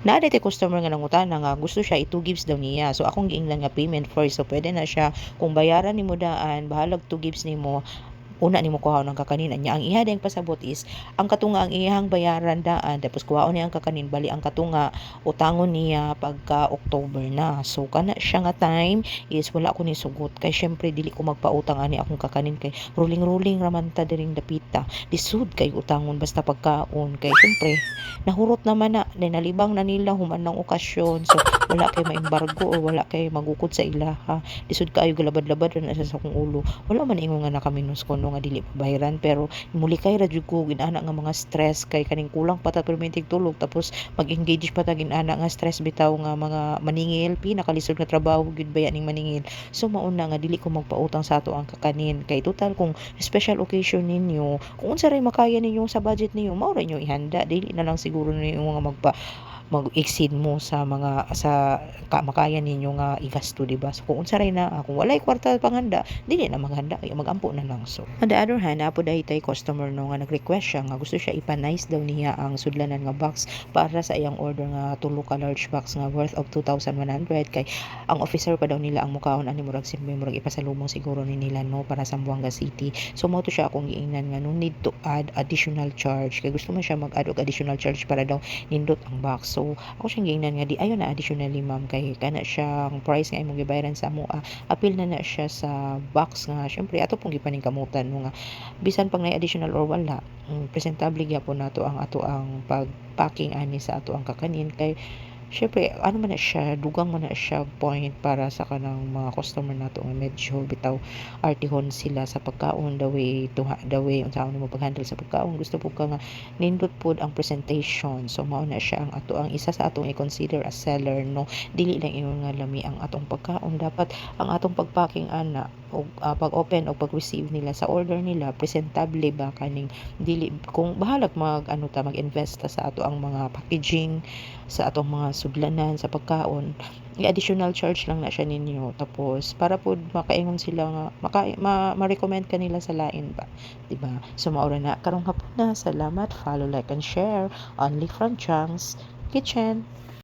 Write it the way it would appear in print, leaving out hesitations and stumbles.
naa day customer nga nangutana nga gusto siya i-2 gives daw niya. So akong giingnan nga payment first, so pwede na siya kung bayaran nimo daan bahalag 2 gives nimo, una nimo kuhaon ang kakanin niya. Ang iha dayang pasabot is ang katunga ang iyang bayaran daan, tapos kuhaon niya ang kakanin, bali ang katunga utangon niya pagka October na. So kana siya nga time is wala ko ni sugot kay syempre dili ko magpautang ani akong kakanin kay ruling raman ta diring dapita, lisod kay utangon basta pagkaon kay syempre nahurot naman na nalibang na nila human ng okasyon. So wala kay maembargo o wala kay magukod sa ilaha, lisod kaayo galabad-labad na sa akong ulo. Wala man ingon nga nakaminos ko no nga dili pabayran, pero muli kay ra jud ko ginana nga mga stress kay kaning kulang pa ta permentig tulog, tapos mag-engage pa ta ginana nga stress bitaw nga mga maningil, pinakalisod nga trabaho gud baya ning maningil. So mauna nga dili ko magpautang sa ato ang kakanin kay total kung special occasion ninyo, kung unsa ray makaya ninyo sa budget ninyo mao ra inyo ihanda, dili na lang siguro ninyo nga mag-exceed mo sa mga makaya ninyo nga igasto, diba? So kung unsa ray na kung walay kwarta panghanda, dili na maghanda kay magampo na lang. So on the other hand, apo daytay customer no nga nag-request siya nga gusto siya ipa-nice daw niya ang sudlanan nga box para sa iyang order nga tulo ka large box nga worth of 2,100 kay ang officer pa daw nila ang mukaon ani murag simple murag ipasalumong siguro ni nila no para sa Buanga City. So mo to siya akong giingnan nga no need to add additional charge kay gusto man siya mag-add og additional charge para daw nindot ang box. So ako siyang giingnan nga di ayon na additionally ma'am kay kana siyang price nga imong gibayaran sa amo, apil na siya sa box nga syempre ato pong gipaning kamutan no nga bisan pag na additional or wala, presentable gyapon nato ang pag-packing ani sa ato ang kakanin kay syempre ano man na siya, dugang man na siya point para sa kanang mga customer nato nga medyo bitaw artihon sila sa pagkaon, the way unsa mo pag-handle sa pagkaon, gusto po ka nga nindot pod ang presentation. So mao na siya ang ato ang isa sa atong i-consider as seller no, dili lang ingon nga lami ang atong pagkaon, dapat ang atong pagpacking ana o pag-open o pag-receive nila sa order nila presentable ba kaning dili kung bahalag mag-invest ta sa ato ang mga packaging, sa atong mga sudlanan sa pagkaon, i-additional charge lang na siya ninyo, tapos para po makaingon sila nga ma-recommend ka nila sa lain ba, diba? So maura na karong hapon na, salamat, follow, like and share only from Chang's Kitchen.